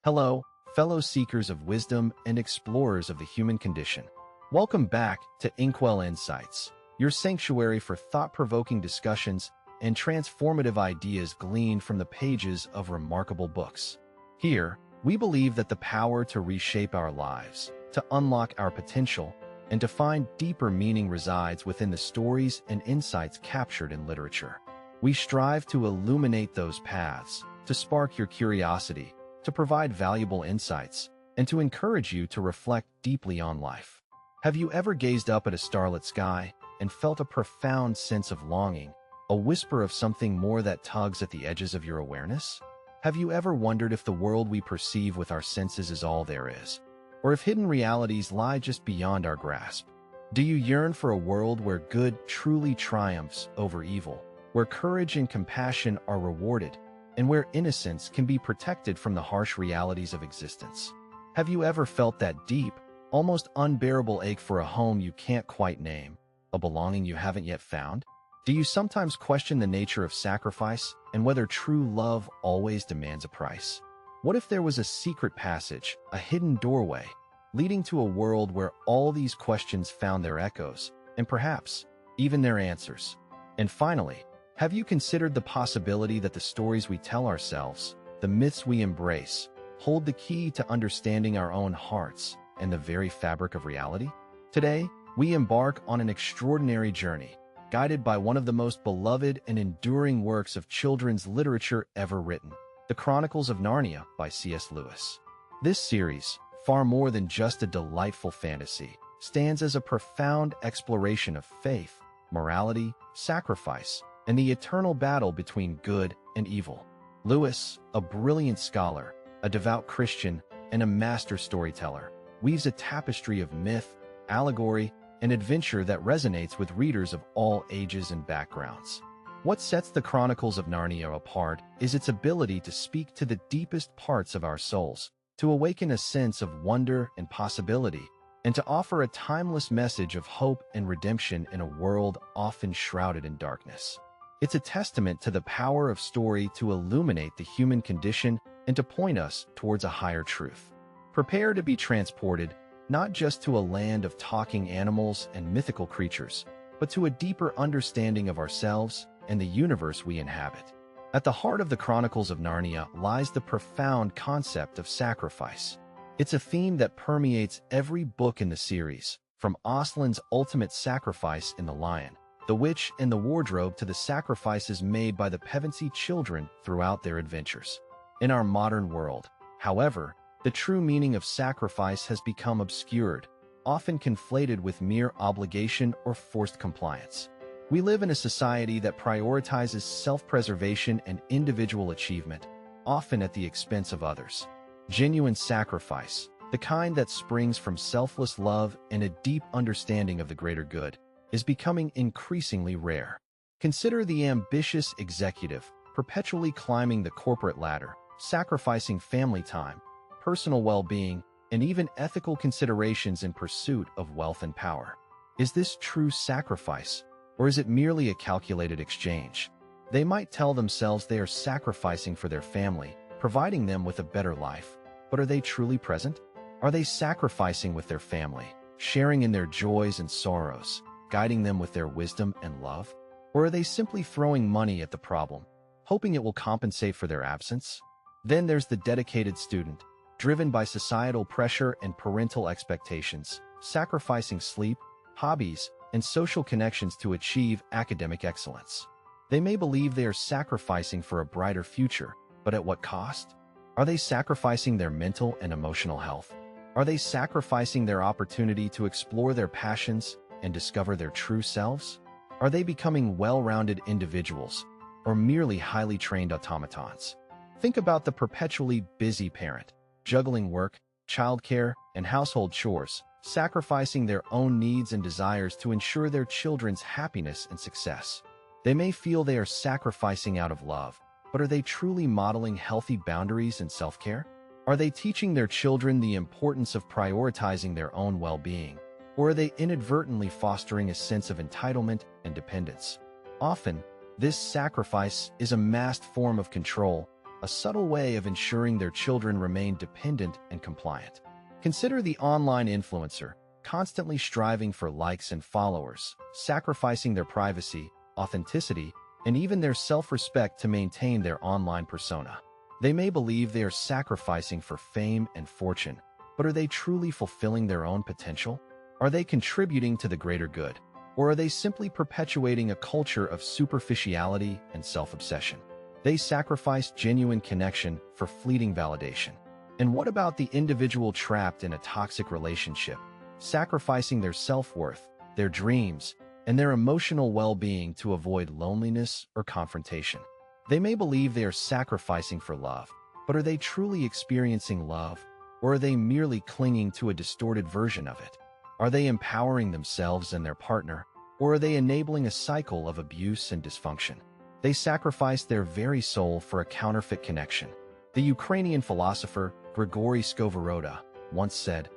Hello, fellow seekers of wisdom and explorers of the human condition. Welcome back to Inkwell Insights, your sanctuary for thought-provoking discussions and transformative ideas gleaned from the pages of remarkable books. Here, we believe that the power to reshape our lives, to unlock our potential, and to find deeper meaning resides within the stories and insights captured in literature. We strive to illuminate those paths, to spark your curiosity, to provide valuable insights, and to encourage you to reflect deeply on life. Have you ever gazed up at a starlit sky and felt a profound sense of longing, a whisper of something more that tugs at the edges of your awareness? Have you ever wondered if the world we perceive with our senses is all there is, or if hidden realities lie just beyond our grasp? Do you yearn for a world where good truly triumphs over evil, where courage and compassion are rewarded, and where innocence can be protected from the harsh realities of existence? Have you ever felt that deep, almost unbearable ache for a home you can't quite name, a belonging you haven't yet found? Do you sometimes question the nature of sacrifice and whether true love always demands a price? What if there was a secret passage, a hidden doorway, leading to a world where all these questions found their echoes, and perhaps even their answers? And finally, have you considered the possibility that the stories we tell ourselves, the myths we embrace, hold the key to understanding our own hearts and the very fabric of reality? Today, we embark on an extraordinary journey, guided by one of the most beloved and enduring works of children's literature ever written, The Chronicles of Narnia by C.S. Lewis. This series, far more than just a delightful fantasy, stands as a profound exploration of faith, morality, sacrifice, and the eternal battle between good and evil. Lewis, a brilliant scholar, a devout Christian, and a master storyteller, weaves a tapestry of myth, allegory, and adventure that resonates with readers of all ages and backgrounds. What sets the Chronicles of Narnia apart is its ability to speak to the deepest parts of our souls, to awaken a sense of wonder and possibility, and to offer a timeless message of hope and redemption in a world often shrouded in darkness. It's a testament to the power of story to illuminate the human condition and to point us towards a higher truth. Prepare to be transported not just to a land of talking animals and mythical creatures, but to a deeper understanding of ourselves and the universe we inhabit. At the heart of the Chronicles of Narnia lies the profound concept of sacrifice. It's a theme that permeates every book in the series, from Aslan's ultimate sacrifice in The Lion, The Witch, and the Wardrobe to the sacrifices made by the Pevensey children throughout their adventures. In our modern world, however, the true meaning of sacrifice has become obscured, often conflated with mere obligation or forced compliance. We live in a society that prioritizes self-preservation and individual achievement, often at the expense of others. Genuine sacrifice, the kind that springs from selfless love and a deep understanding of the greater good, is becoming increasingly rare. Consider the ambitious executive, perpetually climbing the corporate ladder, sacrificing family time, personal well-being, and even ethical considerations in pursuit of wealth and power. Is this true sacrifice, or is it merely a calculated exchange? They might tell themselves they are sacrificing for their family, providing them with a better life, but are they truly present? Are they sacrificing with their family, sharing in their joys and sorrows, guiding them with their wisdom and love? Or are they simply throwing money at the problem, hoping it will compensate for their absence? Then there's the dedicated student, driven by societal pressure and parental expectations, sacrificing sleep, hobbies, and social connections to achieve academic excellence. They may believe they are sacrificing for a brighter future, but at what cost? Are they sacrificing their mental and emotional health? Are they sacrificing their opportunity to explore their passions and discover their true selves? Are they becoming well-rounded individuals, or merely highly trained automatons? Think about the perpetually busy parent, juggling work, childcare, and household chores, sacrificing their own needs and desires to ensure their children's happiness and success. They may feel they are sacrificing out of love, but are they truly modeling healthy boundaries and self-care? Are they teaching their children the importance of prioritizing their own well-being, or are they inadvertently fostering a sense of entitlement and dependence? Often, this sacrifice is a masked form of control, a subtle way of ensuring their children remain dependent and compliant. Consider the online influencer, constantly striving for likes and followers, sacrificing their privacy, authenticity, and even their self-respect to maintain their online persona. They may believe they are sacrificing for fame and fortune, but are they truly fulfilling their own potential? Are they contributing to the greater good? Or are they simply perpetuating a culture of superficiality and self-obsession? They sacrifice genuine connection for fleeting validation. And what about the individual trapped in a toxic relationship, sacrificing their self-worth, their dreams, and their emotional well-being to avoid loneliness or confrontation? They may believe they are sacrificing for love, but are they truly experiencing love, or are they merely clinging to a distorted version of it? Are they empowering themselves and their partner, or are they enabling a cycle of abuse and dysfunction? They sacrifice their very soul for a counterfeit connection. The Ukrainian philosopher Grigory Skovoroda once said,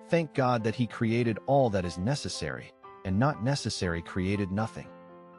"Thank God that he created all that is necessary, and not necessary created nothing."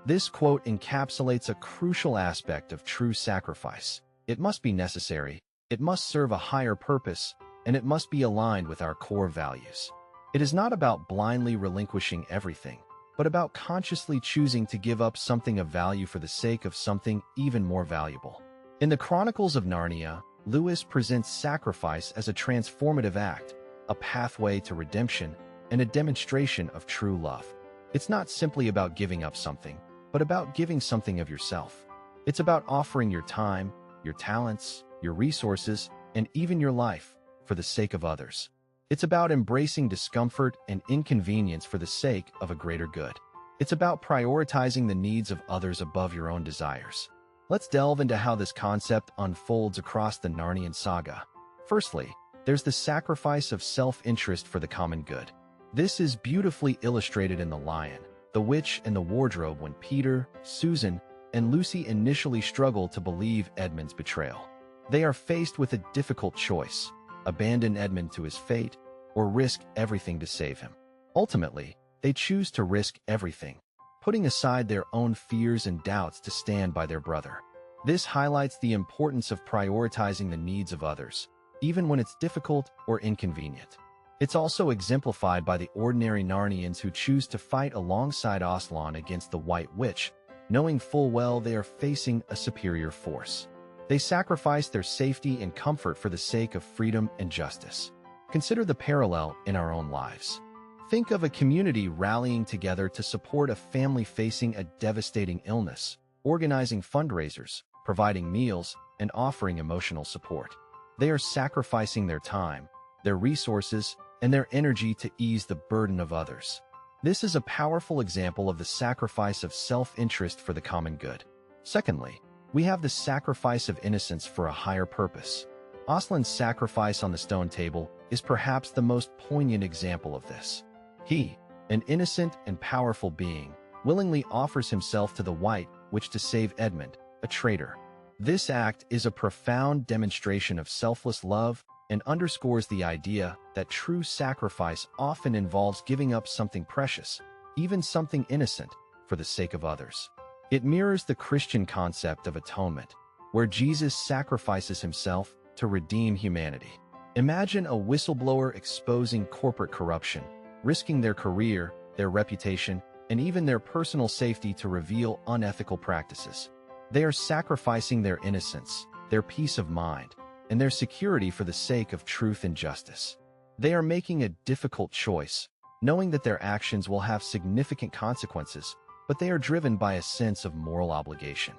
This quote encapsulates a crucial aspect of true sacrifice. It must be necessary, it must serve a higher purpose, and it must be aligned with our core values. It is not about blindly relinquishing everything, but about consciously choosing to give up something of value for the sake of something even more valuable. In the Chronicles of Narnia, Lewis presents sacrifice as a transformative act, a pathway to redemption, and a demonstration of true love. It's not simply about giving up something, but about giving something of yourself. It's about offering your time, your talents, your resources, and even your life for the sake of others. It's about embracing discomfort and inconvenience for the sake of a greater good. It's about prioritizing the needs of others above your own desires. Let's delve into how this concept unfolds across the Narnian saga. Firstly, there's the sacrifice of self-interest for the common good. This is beautifully illustrated in The Lion, the Witch, and the Wardrobe when Peter, Susan, and Lucy initially struggle to believe Edmund's betrayal. They are faced with a difficult choice: abandon Edmund to his fate, or risk everything to save him. Ultimately, they choose to risk everything, putting aside their own fears and doubts to stand by their brother. This highlights the importance of prioritizing the needs of others, even when it's difficult or inconvenient. It's also exemplified by the ordinary Narnians who choose to fight alongside Aslan against the White Witch, knowing full well they are facing a superior force. They sacrifice their safety and comfort for the sake of freedom and justice. Consider the parallel in our own lives. Think of a community rallying together to support a family facing a devastating illness, organizing fundraisers, providing meals, and offering emotional support. They are sacrificing their time, their resources, and their energy to ease the burden of others. This is a powerful example of the sacrifice of self-interest for the common good. Secondly, we have the sacrifice of innocence for a higher purpose. Aslan's sacrifice on the stone table is perhaps the most poignant example of this. He, an innocent and powerful being, willingly offers himself to the White Witch to save Edmund, a traitor. This act is a profound demonstration of selfless love and underscores the idea that true sacrifice often involves giving up something precious, even something innocent, for the sake of others. It mirrors the Christian concept of atonement, where Jesus sacrifices himself to redeem humanity. Imagine a whistleblower exposing corporate corruption, risking their career, their reputation, and even their personal safety to reveal unethical practices. They are sacrificing their innocence, their peace of mind, and their security for the sake of truth and justice. They are making a difficult choice, knowing that their actions will have significant consequences, but they are driven by a sense of moral obligation.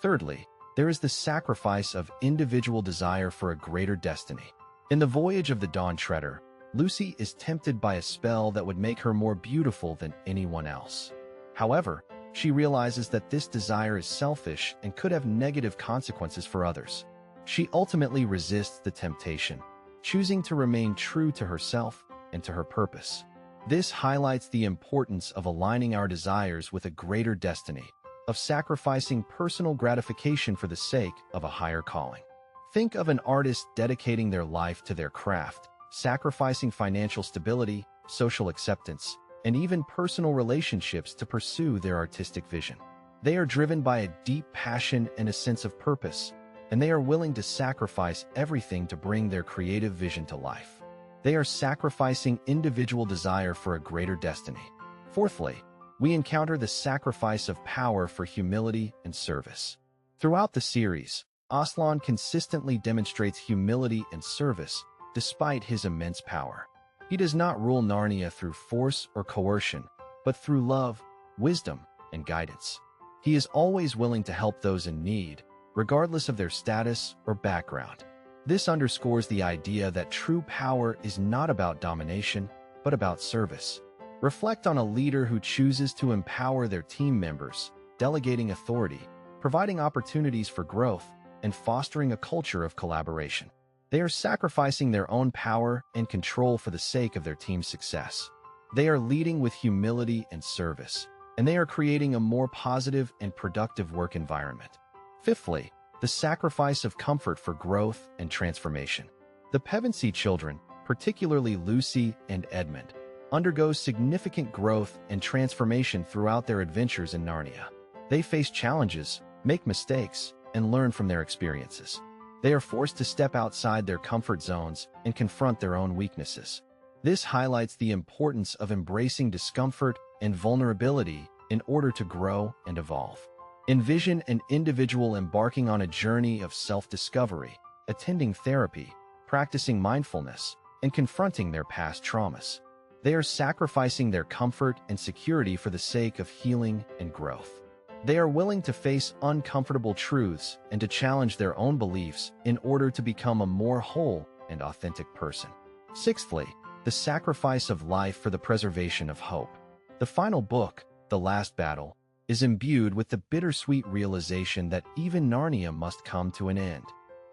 Thirdly, there is the sacrifice of individual desire for a greater destiny. In The Voyage of the Dawn Treader, Lucy is tempted by a spell that would make her more beautiful than anyone else. However, she realizes that this desire is selfish and could have negative consequences for others. She ultimately resists the temptation, choosing to remain true to herself and to her purpose. This highlights the importance of aligning our desires with a greater destiny, of sacrificing personal gratification for the sake of a higher calling. Think of an artist dedicating their life to their craft, sacrificing financial stability, social acceptance, and even personal relationships to pursue their artistic vision. They are driven by a deep passion and a sense of purpose, and they are willing to sacrifice everything to bring their creative vision to life. They are sacrificing individual desire for a greater destiny. Fourthly, we encounter the sacrifice of power for humility and service. Throughout the series, Aslan consistently demonstrates humility and service despite his immense power. He does not rule Narnia through force or coercion, but through love, wisdom, and guidance. He is always willing to help those in need, regardless of their status or background. This underscores the idea that true power is not about domination, but about service. Reflect on a leader who chooses to empower their team members, delegating authority, providing opportunities for growth, and fostering a culture of collaboration. They are sacrificing their own power and control for the sake of their team's success. They are leading with humility and service, and they are creating a more positive and productive work environment. Fifthly, the sacrifice of comfort for growth and transformation. The Pevensey children, particularly Lucy and Edmund, undergo significant growth and transformation throughout their adventures in Narnia. They face challenges, make mistakes, and learn from their experiences. They are forced to step outside their comfort zones and confront their own weaknesses. This highlights the importance of embracing discomfort and vulnerability in order to grow and evolve. Envision an individual embarking on a journey of self-discovery, attending therapy, practicing mindfulness, and confronting their past traumas. They are sacrificing their comfort and security for the sake of healing and growth. They are willing to face uncomfortable truths and to challenge their own beliefs in order to become a more whole and authentic person. Sixthly, the sacrifice of life for the preservation of hope. The final book, The Last Battle, is imbued with the bittersweet realization that even Narnia must come to an end.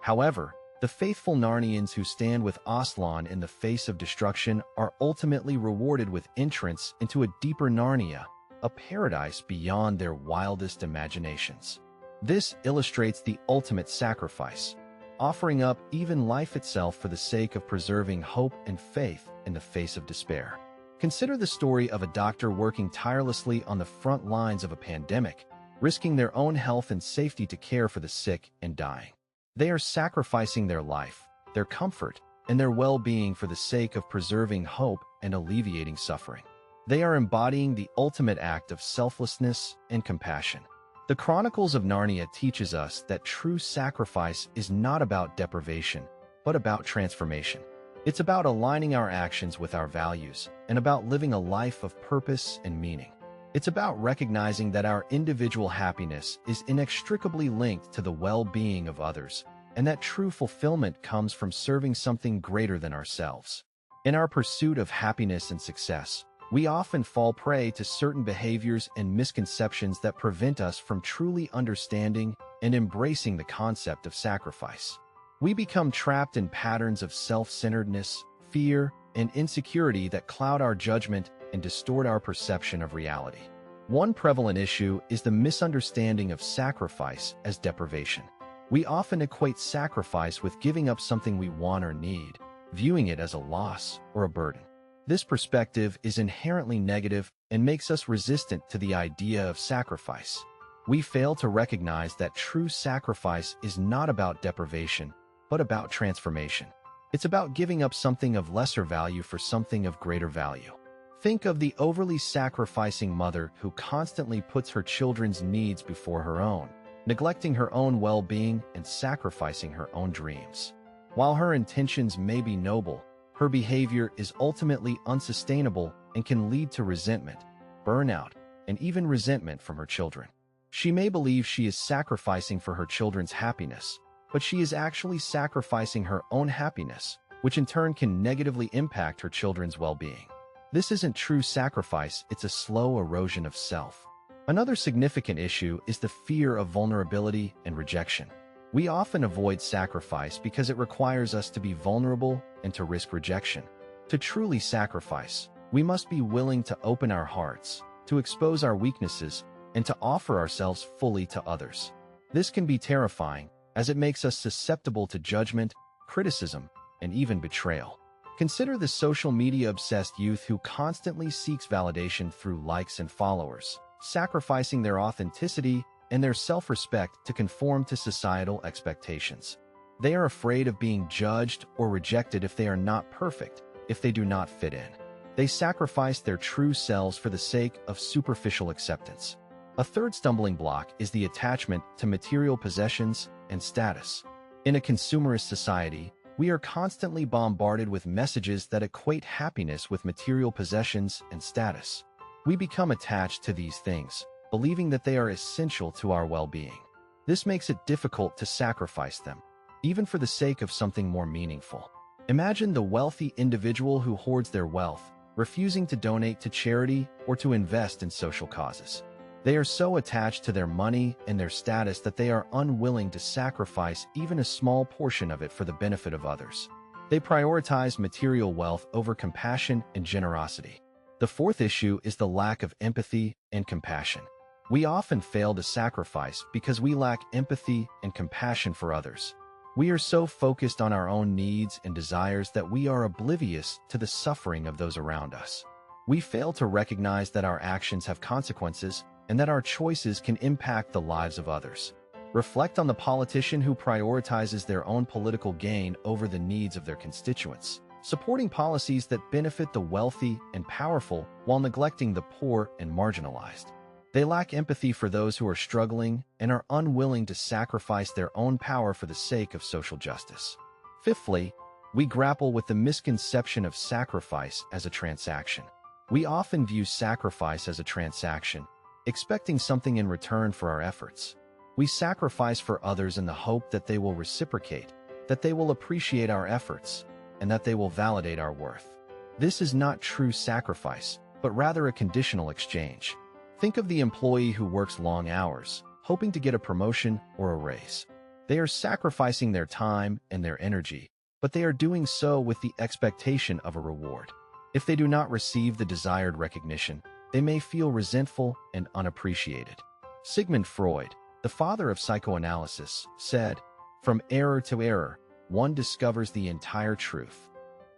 However, the faithful Narnians who stand with Aslan in the face of destruction are ultimately rewarded with entrance into a deeper Narnia, a paradise beyond their wildest imaginations. This illustrates the ultimate sacrifice, offering up even life itself for the sake of preserving hope and faith in the face of despair. Consider the story of a doctor working tirelessly on the front lines of a pandemic, risking their own health and safety to care for the sick and dying. They are sacrificing their life, their comfort, and their well-being for the sake of preserving hope and alleviating suffering. They are embodying the ultimate act of selflessness and compassion. The Chronicles of Narnia teaches us that true sacrifice is not about deprivation, but about transformation. It's about aligning our actions with our values and about living a life of purpose and meaning. It's about recognizing that our individual happiness is inextricably linked to the well-being of others, and that true fulfillment comes from serving something greater than ourselves. In our pursuit of happiness and success, we often fall prey to certain behaviors and misconceptions that prevent us from truly understanding and embracing the concept of sacrifice. We become trapped in patterns of self-centeredness, fear, and insecurity that cloud our judgment and distort our perception of reality. One prevalent issue is the misunderstanding of sacrifice as deprivation. We often equate sacrifice with giving up something we want or need, viewing it as a loss or a burden. This perspective is inherently negative and makes us resistant to the idea of sacrifice. We fail to recognize that true sacrifice is not about deprivation, but about transformation. It's about giving up something of lesser value for something of greater value. Think of the overly sacrificing mother who constantly puts her children's needs before her own, neglecting her own well-being and sacrificing her own dreams. While her intentions may be noble, her behavior is ultimately unsustainable and can lead to resentment, burnout, and even resentment from her children. She may believe she is sacrificing for her children's happiness, but she is actually sacrificing her own happiness, which in turn can negatively impact her children's well-being. This isn't true sacrifice, it's a slow erosion of self. Another significant issue is the fear of vulnerability and rejection. We often avoid sacrifice because it requires us to be vulnerable and to risk rejection. To truly sacrifice, we must be willing to open our hearts, to expose our weaknesses, and to offer ourselves fully to others. This can be terrifying, as it makes us susceptible to judgment, criticism, and even betrayal. Consider the social media-obsessed youth who constantly seeks validation through likes and followers, sacrificing their authenticity and their self-respect to conform to societal expectations. They are afraid of being judged or rejected if they are not perfect, if they do not fit in. They sacrifice their true selves for the sake of superficial acceptance. A third stumbling block is the attachment to material possessions and status. In a consumerist society, we are constantly bombarded with messages that equate happiness with material possessions and status. We become attached to these things, believing that they are essential to our well-being. This makes it difficult to sacrifice them, even for the sake of something more meaningful. Imagine the wealthy individual who hoards their wealth, refusing to donate to charity or to invest in social causes. They are so attached to their money and their status that they are unwilling to sacrifice even a small portion of it for the benefit of others. They prioritize material wealth over compassion and generosity. The fourth issue is the lack of empathy and compassion. We often fail to sacrifice because we lack empathy and compassion for others. We are so focused on our own needs and desires that we are oblivious to the suffering of those around us. We fail to recognize that our actions have consequences and that our choices can impact the lives of others. Reflect on the politician who prioritizes their own political gain over the needs of their constituents, supporting policies that benefit the wealthy and powerful while neglecting the poor and marginalized. They lack empathy for those who are struggling and are unwilling to sacrifice their own power for the sake of social justice. Fifthly, we grapple with the misconception of sacrifice as a transaction. We often view sacrifice as a transaction, expecting something in return for our efforts. We sacrifice for others in the hope that they will reciprocate, that they will appreciate our efforts, and that they will validate our worth. This is not true sacrifice, but rather a conditional exchange. Think of the employee who works long hours, hoping to get a promotion or a raise. They are sacrificing their time and their energy, but they are doing so with the expectation of a reward. If they do not receive the desired recognition, they may feel resentful and unappreciated. Sigmund Freud, the father of psychoanalysis, said, "From error to error, one discovers the entire truth."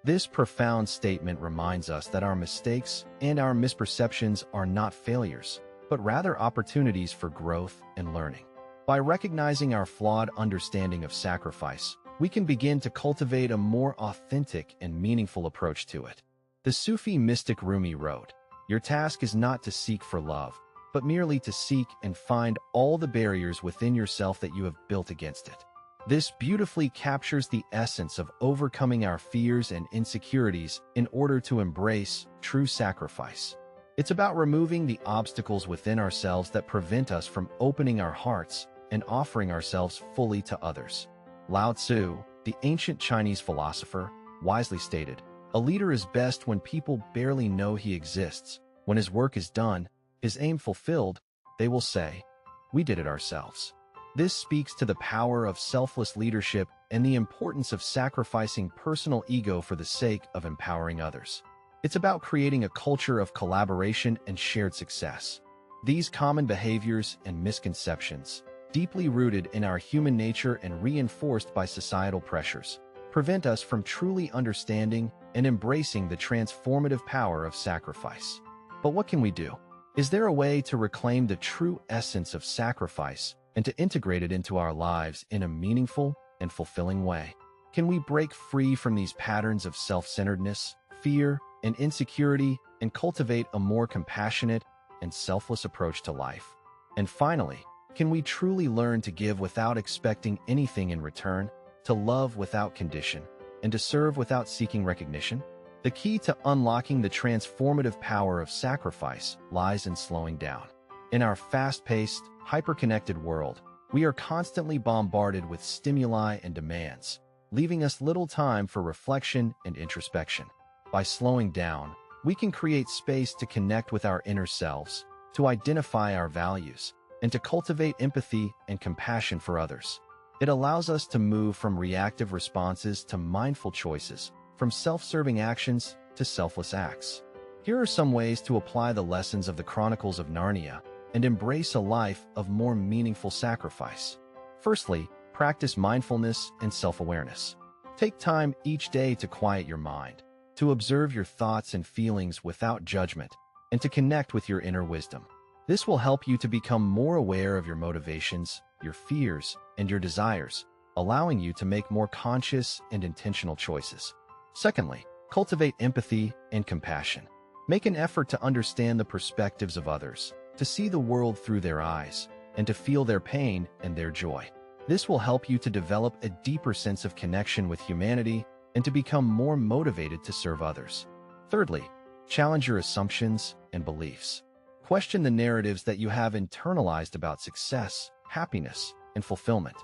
This profound statement reminds us that our mistakes and our misperceptions are not failures, but rather opportunities for growth and learning. By recognizing our flawed understanding of sacrifice, we can begin to cultivate a more authentic and meaningful approach to it. The Sufi mystic Rumi wrote, "Your task is not to seek for love, but merely to seek and find all the barriers within yourself that you have built against it." This beautifully captures the essence of overcoming our fears and insecurities in order to embrace true sacrifice. It's about removing the obstacles within ourselves that prevent us from opening our hearts and offering ourselves fully to others. Lao Tzu, the ancient Chinese philosopher, wisely stated, "A leader is best when people barely know he exists. When his work is done, his aim fulfilled, they will say, 'We did it ourselves.'" This speaks to the power of selfless leadership and the importance of sacrificing personal ego for the sake of empowering others. It's about creating a culture of collaboration and shared success. These common behaviors and misconceptions, deeply rooted in our human nature and reinforced by societal pressures, prevent us from truly understanding and embracing the transformative power of sacrifice. But what can we do? Is there a way to reclaim the true essence of sacrifice and to integrate it into our lives in a meaningful and fulfilling way? Can we break free from these patterns of self-centeredness, fear, and insecurity and cultivate a more compassionate and selfless approach to life? And finally, can we truly learn to give without expecting anything in return, to love without condition, and to serve without seeking recognition? The key to unlocking the transformative power of sacrifice lies in slowing down. In our fast-paced, hyper-connected world, we are constantly bombarded with stimuli and demands, leaving us little time for reflection and introspection. By slowing down, we can create space to connect with our inner selves, to identify our values, and to cultivate empathy and compassion for others. It allows us to move from reactive responses to mindful choices, from self-serving actions to selfless acts. Here are some ways to apply the lessons of the Chronicles of Narnia and embrace a life of more meaningful sacrifice. Firstly, practice mindfulness and self-awareness. Take time each day to quiet your mind, to observe your thoughts and feelings without judgment, and to connect with your inner wisdom. This will help you to become more aware of your motivations, your fears, and your desires, allowing you to make more conscious and intentional choices. Secondly, cultivate empathy and compassion. Make an effort to understand the perspectives of others, to see the world through their eyes, and to feel their pain and their joy. This will help you to develop a deeper sense of connection with humanity and to become more motivated to serve others. Thirdly, challenge your assumptions and beliefs. Question the narratives that you have internalized about success, happiness, and fulfillment.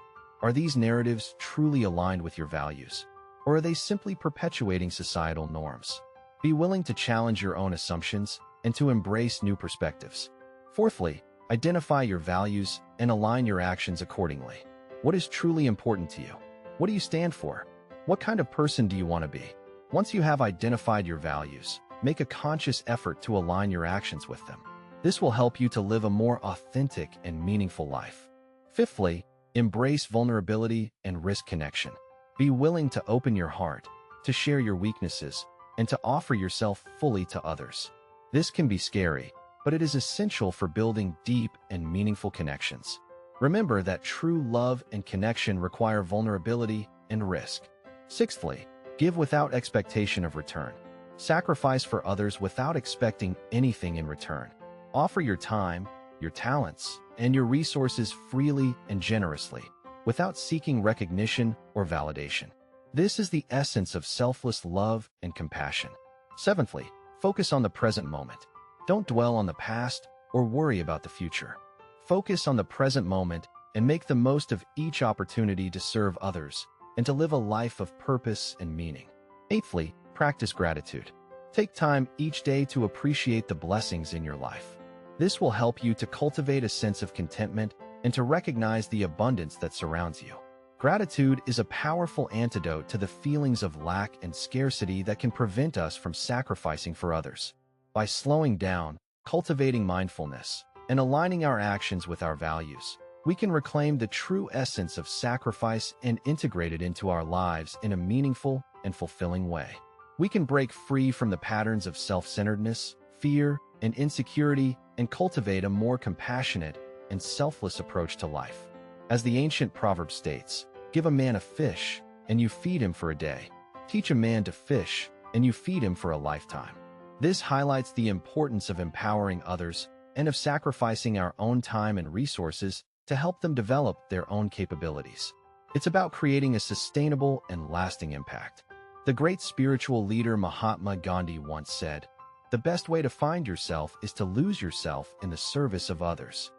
Are these narratives truly aligned with your values, or are they simply perpetuating societal norms? Be willing to challenge your own assumptions and to embrace new perspectives. Fourthly, identify your values and align your actions accordingly. What is truly important to you? What do you stand for? What kind of person do you want to be? Once you have identified your values, make a conscious effort to align your actions with them. This will help you to live a more authentic and meaningful life. Fifthly, embrace vulnerability and risk connection. Be willing to open your heart, to share your weaknesses, and to offer yourself fully to others. This can be scary, but it is essential for building deep and meaningful connections. Remember that true love and connection require vulnerability and risk. Sixthly, give without expectation of return. Sacrifice for others without expecting anything in return. Offer your time, your talents, and your resources freely and generously, without seeking recognition or validation. This is the essence of selfless love and compassion. Seventhly, focus on the present moment. Don't dwell on the past or worry about the future. Focus on the present moment and make the most of each opportunity to serve others and to live a life of purpose and meaning. Eighthly, practice gratitude. Take time each day to appreciate the blessings in your life. This will help you to cultivate a sense of contentment and to recognize the abundance that surrounds you. Gratitude is a powerful antidote to the feelings of lack and scarcity that can prevent us from sacrificing for others. By slowing down, cultivating mindfulness, and aligning our actions with our values, we can reclaim the true essence of sacrifice and integrate it into our lives in a meaningful and fulfilling way. We can break free from the patterns of self-centeredness, fear, and insecurity and cultivate a more compassionate and selfless approach to life. As the ancient proverb states, give a man a fish, and you feed him for a day. Teach a man to fish, and you feed him for a lifetime. This highlights the importance of empowering others and of sacrificing our own time and resources to help them develop their own capabilities. It's about creating a sustainable and lasting impact. The great spiritual leader Mahatma Gandhi once said, "The best way to find yourself is to lose yourself in the service of others."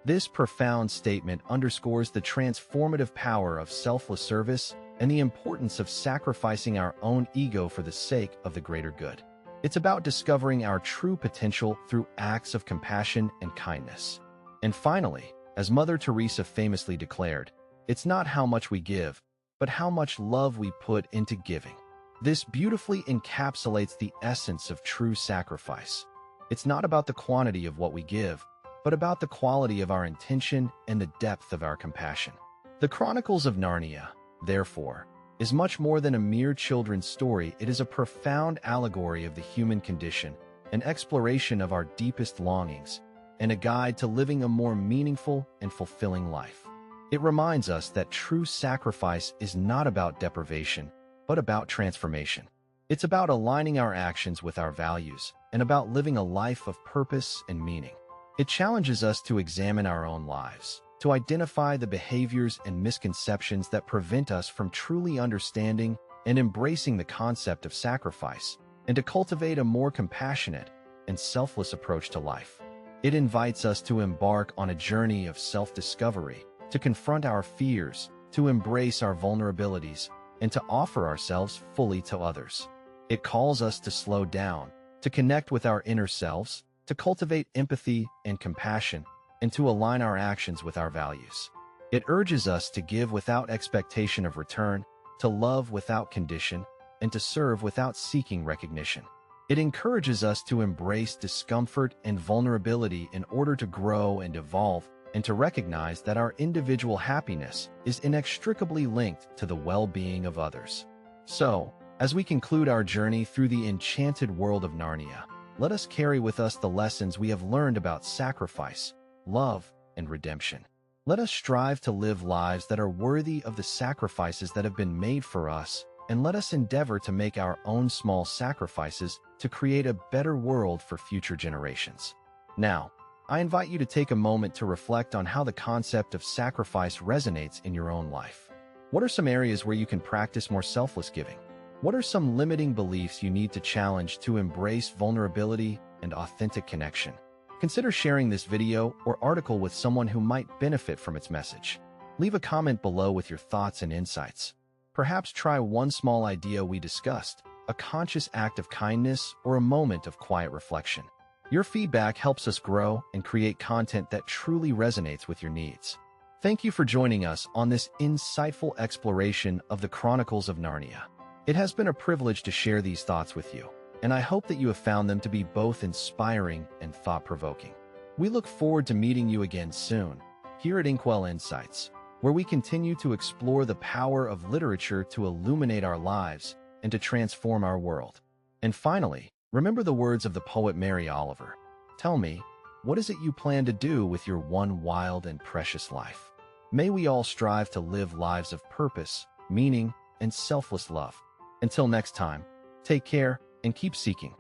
This profound statement underscores the transformative power of selfless service and the importance of sacrificing our own ego for the sake of the greater good. It's about discovering our true potential through acts of compassion and kindness. And finally, as Mother Teresa famously declared, it's not how much we give, but how much love we put into giving. This beautifully encapsulates the essence of true sacrifice. It's not about the quantity of what we give, but about the quality of our intention and the depth of our compassion. The Chronicles of Narnia, therefore, is much more than a mere children's story. It is a profound allegory of the human condition, an exploration of our deepest longings, and a guide to living a more meaningful and fulfilling life. It reminds us that true sacrifice is not about deprivation, but about transformation. It's about aligning our actions with our values and about living a life of purpose and meaning. It challenges us to examine our own lives, to identify the behaviors and misconceptions that prevent us from truly understanding and embracing the concept of sacrifice, and to cultivate a more compassionate and selfless approach to life. It invites us to embark on a journey of self-discovery, to confront our fears, to embrace our vulnerabilities, and to offer ourselves fully to others. It calls us to slow down, to connect with our inner selves, to cultivate empathy and compassion, and to align our actions with our values. It urges us to give without expectation of return, to love without condition, and to serve without seeking recognition. It encourages us to embrace discomfort and vulnerability in order to grow and evolve, and to recognize that our individual happiness is inextricably linked to the well-being of others. So, as we conclude our journey through the enchanted world of Narnia, let us carry with us the lessons we have learned about sacrifice, love, and redemption. Let us strive to live lives that are worthy of the sacrifices that have been made for us, and let us endeavor to make our own small sacrifices to create a better world for future generations. Now, I invite you to take a moment to reflect on how the concept of sacrifice resonates in your own life. What are some areas where you can practice more selfless giving? What are some limiting beliefs you need to challenge to embrace vulnerability and authentic connection? Consider sharing this video or article with someone who might benefit from its message. Leave a comment below with your thoughts and insights. Perhaps try one small idea we discussed, a conscious act of kindness or a moment of quiet reflection. Your feedback helps us grow and create content that truly resonates with your needs. Thank you for joining us on this insightful exploration of the Chronicles of Narnia. It has been a privilege to share these thoughts with you, and I hope that you have found them to be both inspiring and thought-provoking. We look forward to meeting you again soon, here at Inkwell Insights, where we continue to explore the power of literature to illuminate our lives and to transform our world. And finally, remember the words of the poet Mary Oliver. Tell me, what is it you plan to do with your one wild and precious life? May we all strive to live lives of purpose, meaning, and selfless love. Until next time, take care and keep seeking.